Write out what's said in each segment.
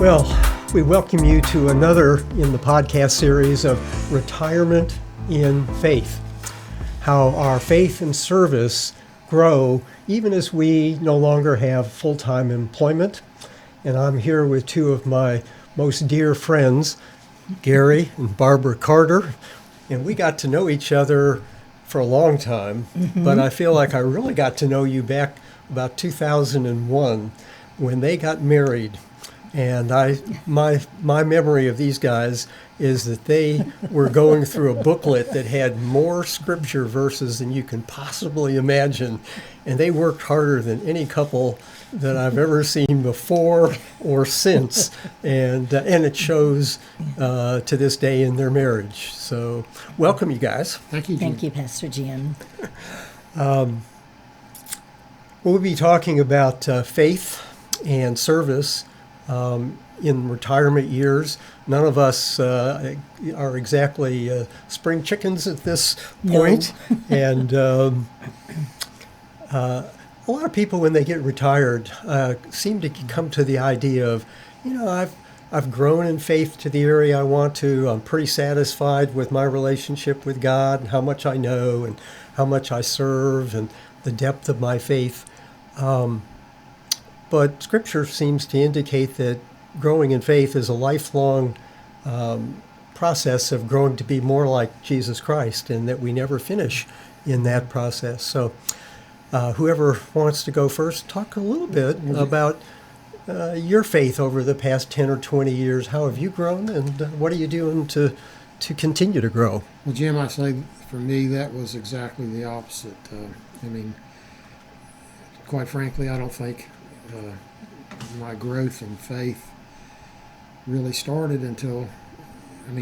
Well, we welcome you to another in the podcast series of Retirement in Faith. How our faith and service grow even as we no longer have full-time employment. And I'm here with two of my most dear friends, Gary and Barbara Carter. And we got to know each other for a long time, but I feel like I really got to know you back about 2001 when they got married. And my memory of these guys is that they were going through a booklet that had more scripture verses than you can possibly imagine. And they worked harder than any couple that I've ever seen before or since. And it shows to this day in their marriage. So welcome, you guys. Thank you, Jim. Thank you, Pastor Jim. We'll be talking about faith and service in retirement years. None of us are exactly spring chickens at this point. No. And a lot of people, when they get retired, seem to come to the idea of, I've grown in faith to the area I want to. I'm pretty satisfied with my relationship with God and how much I know and how much I serve and the depth of my faith. But Scripture seems to indicate that growing in faith is a lifelong process of growing to be more like Jesus Christ, and that we never finish in that process. So whoever wants to go first, talk a little bit about your faith over the past 10 or 20 years. How have you grown, and what are you doing to continue to grow? Well, Jim, I say for me that was exactly the opposite. Quite frankly, I don't think my growth in faith really started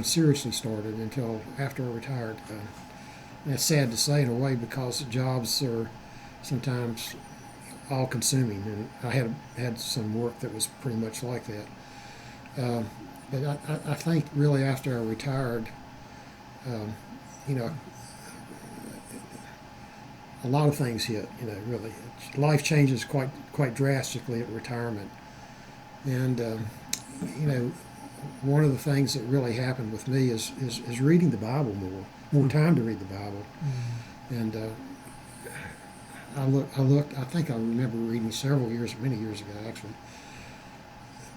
seriously started until after I retired. And it's sad to say in a way, because jobs are sometimes all-consuming, and I had some work that was pretty much like that. But I think really after I retired, a lot of things hit. Really, life changes quite drastically at retirement, and one of the things that really happened with me is reading the Bible more time to read the Bible, and I think I remember reading many years ago actually,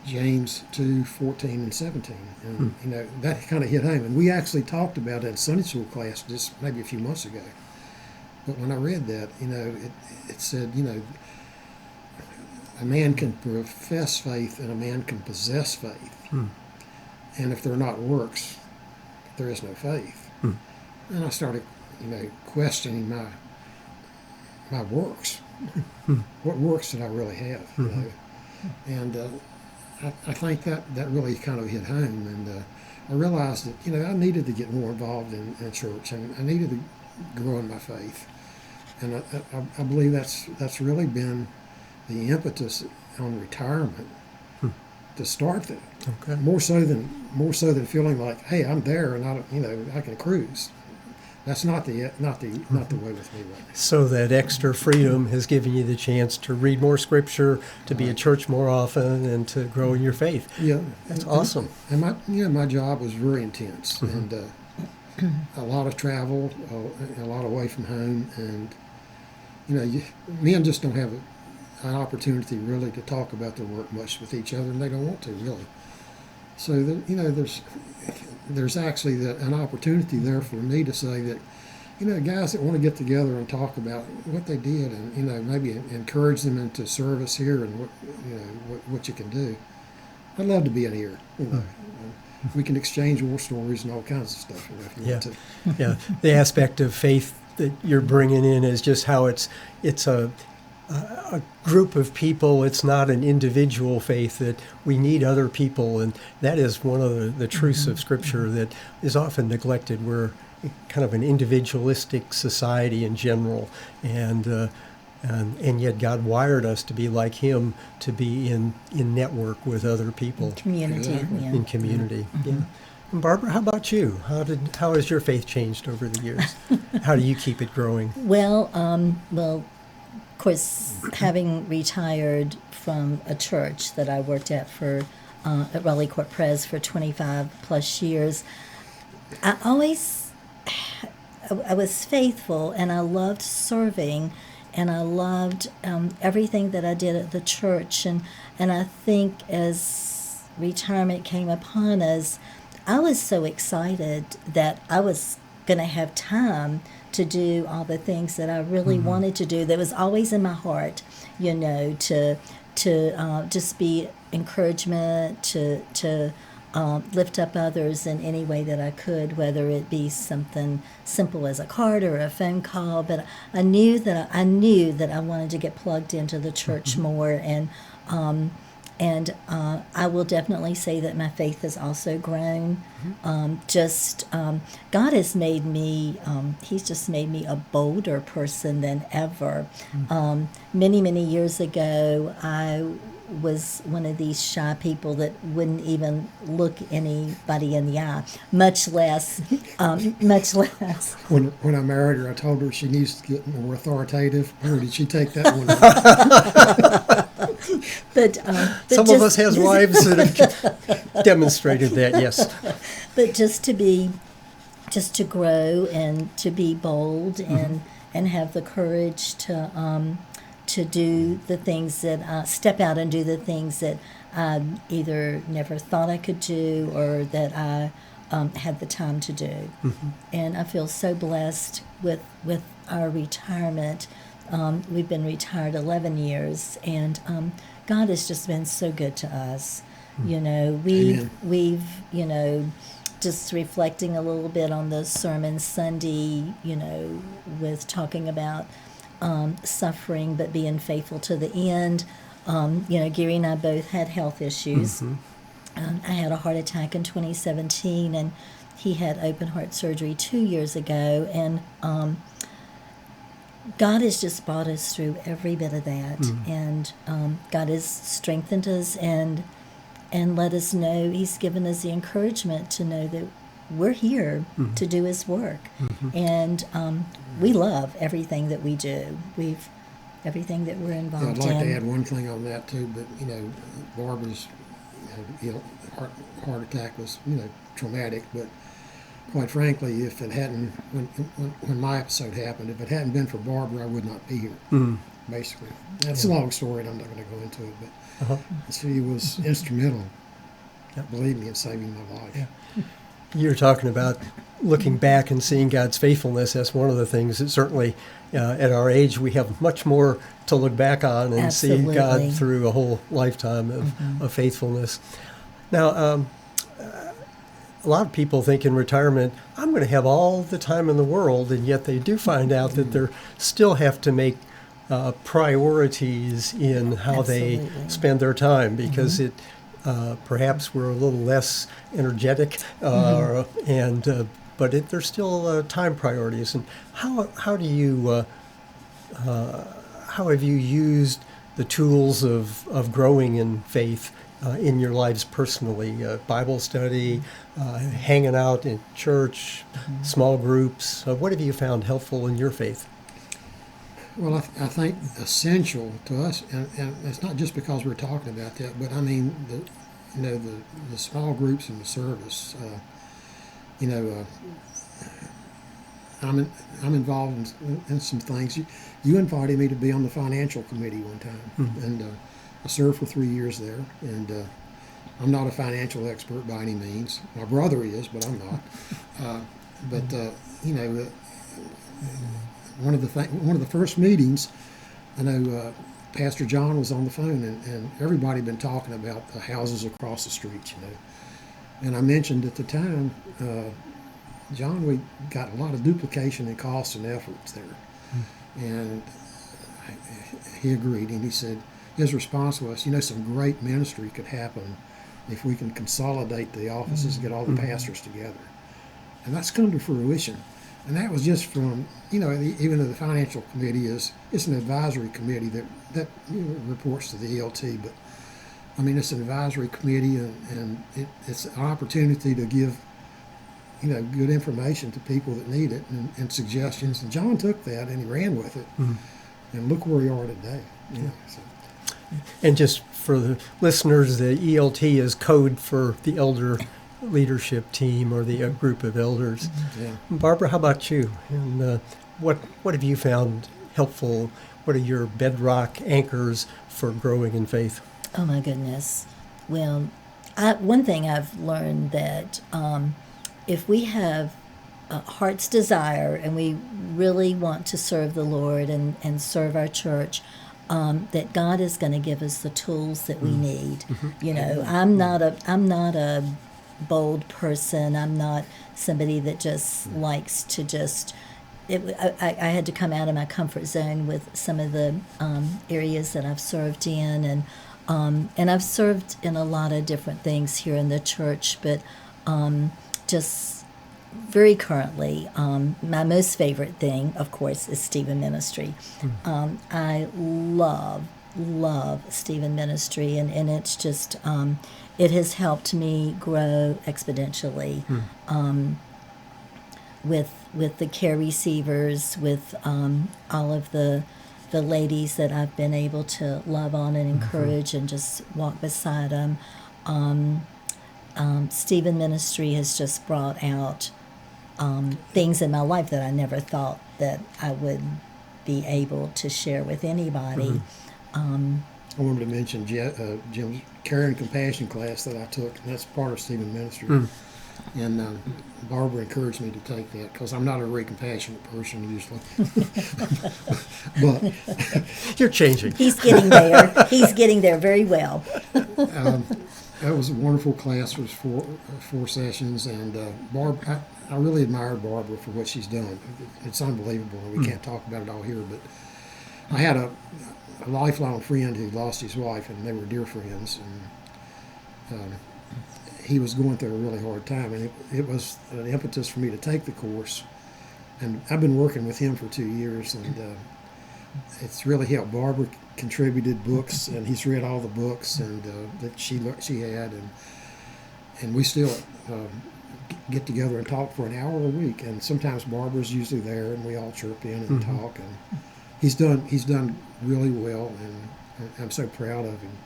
James 2:14 and 17, and that kind of hit home, and we actually talked about it in Sunday school class just maybe a few months ago. But when I read that, it said, a man can profess faith and a man can possess faith. And if they're not works, there is no faith. And I started, questioning my works. What works did I really have? And I think that really kind of hit home. And I realized that, I needed to get more involved in church, and I needed to grow in my faith. And I believe that's really been the impetus on retirement to start that. Okay. More so than feeling like, hey, I'm there and I can cruise. That's not the way with me right now. So that extra freedom has given you the chance to read more Scripture, to be at church more often, and to grow in your faith. Yeah, that's awesome. And my job was very intense, and a lot of travel, a lot away from home, and men just don't have an opportunity really to talk about their work much with each other, and they don't want to really. So there's actually an opportunity there for me to say that, guys that want to get together and talk about what they did, and maybe encourage them into service here and what you can do. I'd love to be in here. We can exchange war stories and all kinds of stuff if you want to. Yeah, the aspect of faith that you're bringing in is just how it's a group of people. It's not an individual faith, that we need other people, and that is one of the truths of Scripture that is often neglected. We're kind of an individualistic society in general, and yet God wired us to be like Him, to be in network with other people. Community. Yeah. In community. Yeah. And Barbara, how about you? How has your faith changed over the years? How do you keep it growing? Well, of course, having retired from a church that I worked at for at Raleigh Court Pres for 25 plus years, I always, I was faithful, and I loved serving, and I loved everything that I did at the church. And I think as retirement came upon us, I was so excited that I was going to have time to do all the things that I really wanted to do. That was always in my heart, to just be encouragement, to lift up others in any way that I could, whether it be something simple as a card or a phone call. But I knew that I wanted to get plugged into the church more, and I will definitely say that my faith has also grown. God has made me, He's just made me a bolder person than ever. Many, many years ago, I was one of these shy people that wouldn't even look anybody in the eye, much less. When I married her, I told her she needs to get more authoritative. Or did she take that one? But Some of us has wives that have demonstrated that, yes. But just to grow and to be bold and have the courage to do the things that step out and do the things that I either never thought I could do or that I had the time to do. And I feel so blessed with our retirement. We've been retired 11 years, and God has just been so good to us. We've just reflecting a little bit on the sermon Sunday, with talking about suffering but being faithful to the end. Gary and I both had health issues. I had a heart attack in 2017, and he had open heart surgery 2 years ago, and God has just brought us through every bit of that, and God has strengthened us and let us know, He's given us the encouragement to know that we're here to do His work, and we love everything that we do. Everything that we're involved in. I'd like to add one thing on that too, but Barbara's heart attack was traumatic, but quite frankly, if it hadn't, when my episode happened, if it hadn't been for Barbara, I would not be here. Basically, that's a long story, and I'm not going to go into it. But she was instrumental, believe me, in saving my life. Yeah. You're talking about looking back and seeing God's faithfulness. That's one of the things that certainly, at our age, we have much more to look back on and see God through a whole lifetime of faithfulness. Now, a lot of people think in retirement, I'm going to have all the time in the world, and yet they do find out that they still have to make priorities in how they spend their time, because it perhaps we're a little less energetic, but there's still time priorities. And how do you how have you used the tools of growing in faith in your lives personally? Bible study, hanging out in church, small groups. What have you found helpful in your faith? Well, I think essential to us, and it's not just because we're talking about that, but I mean the small groups in the service. I'm involved in some things. You invited me to be on the financial committee one time, and I served for 3 years there. And I'm not a financial expert by any means. My brother is, but I'm not. One of the first meetings, I know Pastor John was on the phone, and everybody had been talking about the houses across the street, And I mentioned at the time, John, we got a lot of duplication in costs and efforts there. And he agreed, and he said his response was, some great ministry could happen if we can consolidate the offices and get all the pastors together. And that's come to fruition. And that was just from, even though the financial committee it's an advisory committee that reports to the ELT, but I mean, it's an advisory committee, and it's an opportunity to give, good information to people that need it and suggestions. And John took that and he ran with it. And look where we are today. So. And just for the listeners, the ELT is code for the elder leadership team or the group of elders. Yeah. Barbara, how about you? And what have you found helpful? What are your bedrock anchors for growing in faith? Oh my goodness. Well, one thing I've learned that if we have a heart's desire and we really want to serve the Lord and serve our church, that God is going to give us the tools that we need. You know, I'm not a bold person. I'm not somebody that just likes to just. I had to come out of my comfort zone with some of the areas that I've served in, and I've served in a lot of different things here in the church, but just very currently, my most favorite thing, of course, is Stephen Ministry. I love Stephen Ministry, and it's just, it has helped me grow exponentially with the care receivers, with all of the ladies that I've been able to love on and encourage and just walk beside them. Stephen Ministry has just brought out things in my life that I never thought that I would be able to share with anybody. I wanted to mention Jim's Care and Compassion class that I took, and that's part of Stephen Ministry. And Barbara encouraged me to take that because I'm not a very compassionate person usually. But You're changing. He's getting there. He's getting there very well. that was a wonderful class. It was four sessions, and I really admired Barbara for what she's done. It's unbelievable. We can't talk about it all here, but I had a lifelong friend who lost his wife, and they were dear friends, and he was going through a really hard time, and it was an impetus for me to take the course. And I've been working with him for 2 years, and it's really helped. Barbara contributed books, and he's read all the books and that she had, and we still get together and talk for an hour a week. And sometimes Barbara's usually there, and we all chirp in and talk. And he's done really well, and I'm so proud of him.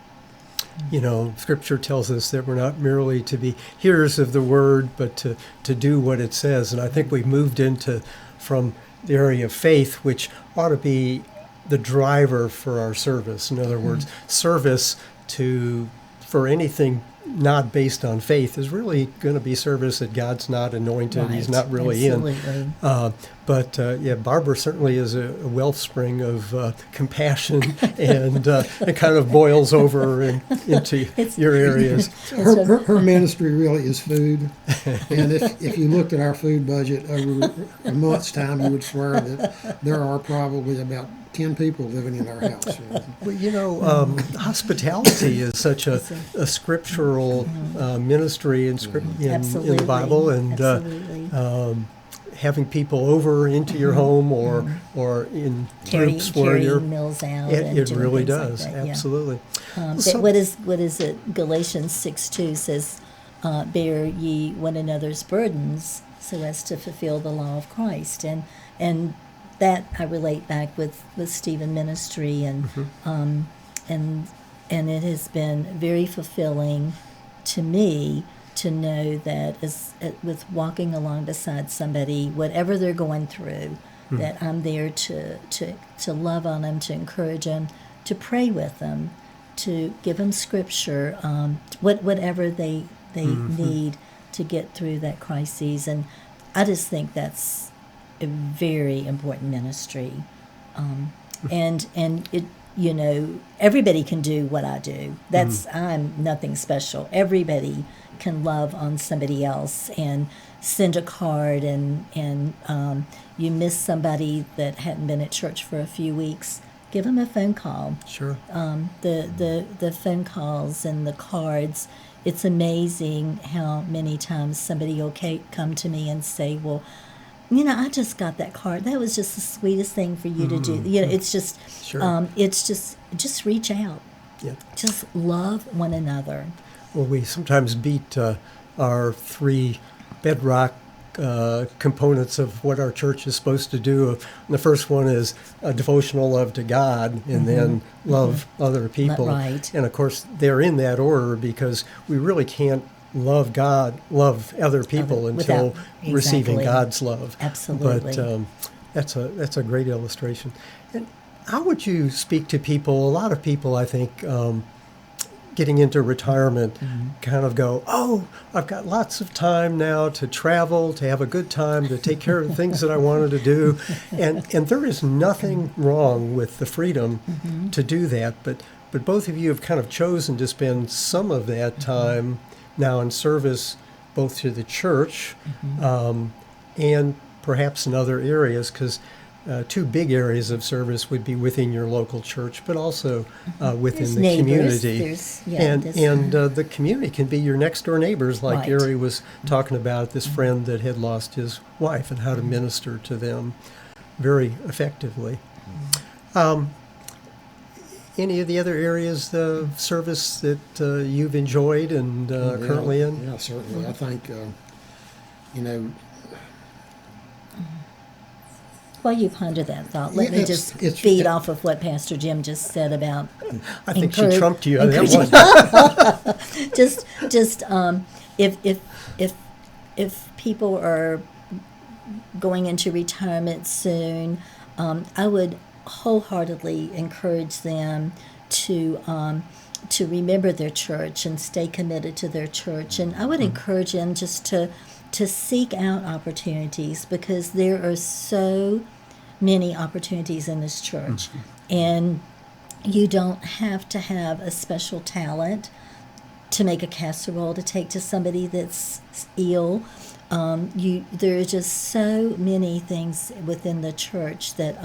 You know, Scripture tells us that we're not merely to be hearers of the word, but to do what it says. And I think we've moved from the area of faith, which ought to be the driver for our service. In other words, service for anything not based on faith is really going to be service that God's not anointed. Right. He's not really Absolutely. But Barbara certainly is a wellspring of compassion and it kind of boils over into your areas. Her ministry really is food. And if you looked at our food budget over a month's time, you would swear that there are probably about 10 people living in our house. Well, you know, hospitality is such a scriptural ministry in the Bible, and having people over into your home or in groups where you're carrying meals out. It doing really things does, like that, yeah. absolutely. What is it? Galatians 6:2 says, "Bear ye one another's burdens, so as to fulfill the law of Christ." And that I relate back with Stephen Ministry, and it has been very fulfilling to me to know that with walking along beside somebody, whatever they're going through, that I'm there to love on them, to encourage them, to pray with them, to give them scripture, whatever they need to get through that crisis. And I just think that's a very important ministry, and it, you know, everybody can do what I do. I'm nothing special. Everybody can love on somebody else and send a card, and you miss somebody that hadn't been at church for a few weeks, give them a phone call. Sure. The phone calls and the cards. It's amazing how many times somebody will come to me and say, well, you know, I just got that card. That was just the sweetest thing for you to do. You know, it's just, Sure. It's just reach out. Yeah. Just love one another. Well, we sometimes beat our 3 bedrock components of what our church is supposed to do. And the first one is a devotional love to God, and then love other people. Right. And of course, they're in that order because we really can't love God, love other people until without- receiving exactly. God's love. Absolutely. But that's a great illustration. And how would you speak to people? A lot of people, I think, getting into retirement kind of go, oh, I've got lots of time now to travel, to have a good time, to take care of the things that I wanted to do. And there is nothing wrong with the freedom to do that. But both of you have kind of chosen to spend some of that time now in service both to the church and perhaps in other areas, because two big areas of service would be within your local church, but also within There's the neighbors. community. There's- yeah, and there's- the community can be your next door neighbors, like Right. Gary was talking about, this friend that had lost his wife and how to minister to them very effectively. Any of the other areas of service that you've enjoyed and currently in? Yeah, certainly. I think, you know, While you ponder that thought, let Yeah, me it's- just it's- feed off of what Pastor Jim just said about I think she encourage- trumped you on that one. just if people are going into retirement soon, I would wholeheartedly encourage them to remember their church and stay committed to their church. And I would encourage them just to seek out opportunities, because there are so many opportunities in this church, and you don't have to have a special talent to make a casserole to take to somebody that's ill. There are just so many things within the church that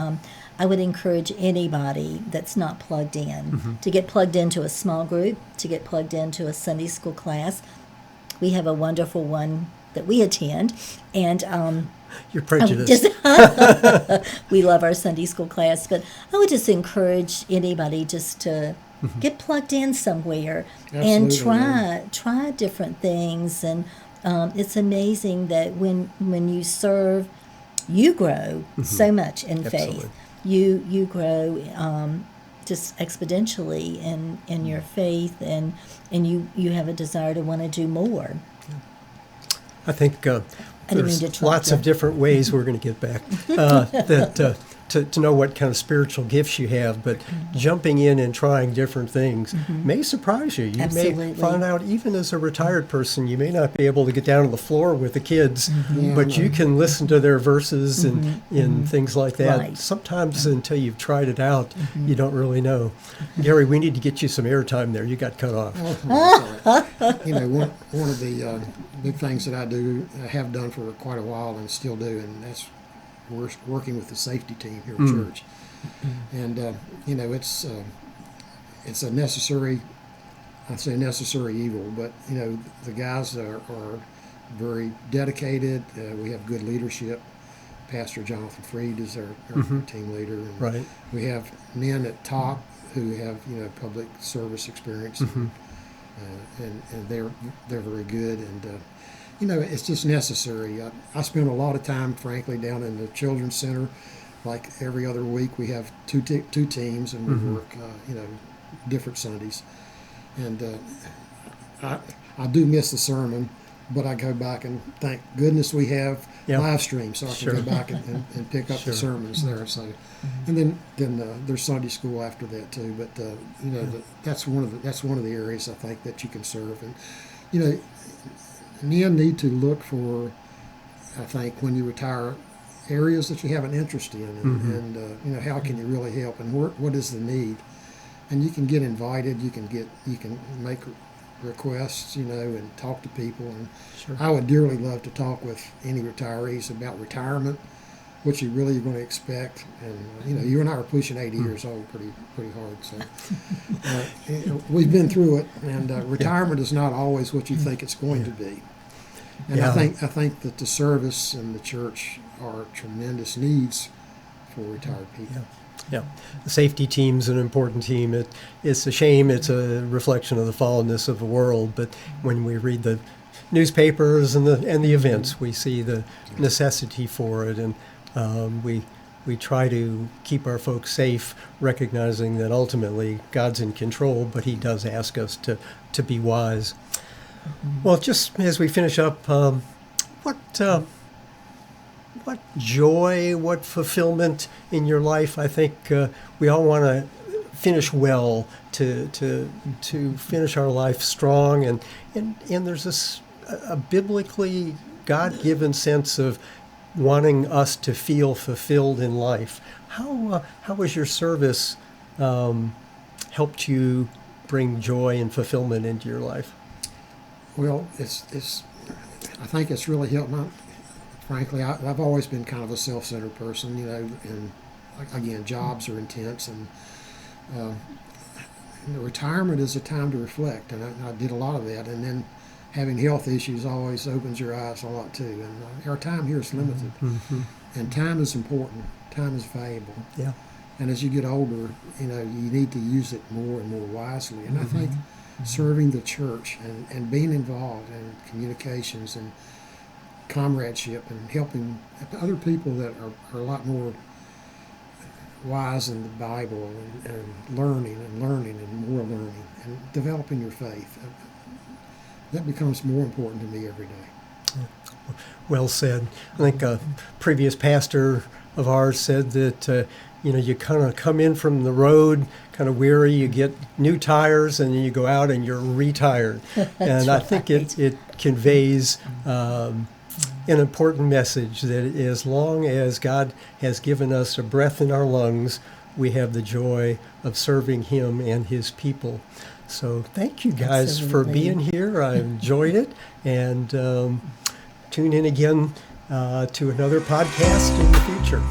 I would encourage anybody that's not plugged in to get plugged into a small group, to get plugged into a Sunday school class. We have a wonderful one that we attend, and You're prejudiced. we love our Sunday school class. But I would just encourage anybody just to get plugged in somewhere and Absolutely, try different things. And it's amazing that when you serve, you grow so much in faith. Absolutely. You grow just exponentially in your faith, and you have a desire to want to do more. I think didn't mean there's to trump lots you. of different ways we're going to get back to know what kind of spiritual gifts you have, but jumping in and trying different things may surprise you. You Absolutely. may find out, even as a retired person, you may not be able to get down on the floor with the kids, Yeah, but you no. can listen to their verses and things like that. Right. Sometimes until you've tried it out, you don't really know. Gary, we need to get you some airtime there. You got cut off. You know, one of the big things that I have done for quite a while and still do, and that's working with the safety team here at church. And you know, it's a necessary, I say necessary evil, but you know, the guys are very dedicated. We have good leadership. Pastor Jonathan Freed is our team leader. And Right. we have men at top who have, you know, public service experience, and they're very good. And you know, it's just necessary. I spend a lot of time, frankly, down in the children's center. Like every other week, we have two teams, and we work, you know, different Sundays. And I do miss the sermon, but I go back and thank goodness we have Yep. live stream, so I can Sure. go back and pick up Sure. the sermons there. So, and then there's Sunday school after that too. But you know, that's one of the areas I think that you can serve. And you know, men need to look for, I think, when you retire, areas that you have an interest in, and you know, how can you really help, and what is the need, and you can get invited, you can make requests, you know, and talk to people. And Sure. I would dearly love to talk with any retirees about retirement, what you really are going to expect. And you know, you and I are pushing 80 years old, pretty hard. So you know, we've been through it, and retirement is not always what you think it's going to be. And Yeah. I think that the service and the church are tremendous needs for retired people. Yeah, the safety team's an important team. It's a shame it's a reflection of the fallenness of the world, but when we read the newspapers and the events. We see the necessity for it, and we try to keep our folks safe, recognizing that ultimately God's in control, but He does ask us to be wise. Well, just as we finish up, what joy, what fulfillment in your life? I think we all want to finish well, to finish our life strong, and there's a biblically God-given sense of wanting us to feel fulfilled in life. How has your service helped you bring joy and fulfillment into your life? Well, it's I think it's really helped. Frankly, I've always been kind of a self-centered person, and again, jobs are intense, and retirement is a time to reflect, and I did a lot of that, and then having health issues always opens your eyes a lot too, and our time here is limited, and time is important, time is valuable. Yeah. And as you get older, you need to use it more and more wisely, and I think serving the church and being involved in communications and comradeship and helping other people that are a lot more wise in the Bible, and learning and more learning and developing your faith, that becomes more important to me every day. Well said. I think a previous pastor of ours said that you kind of come in from the road kind of weary, you get new tires, and then you go out and you're retired. And I think it conveys an important message that as long as God has given us a breath in our lungs, we have the joy of serving Him and His people. So thank you guys for being here. I enjoyed it. And tune in again to another podcast in the future.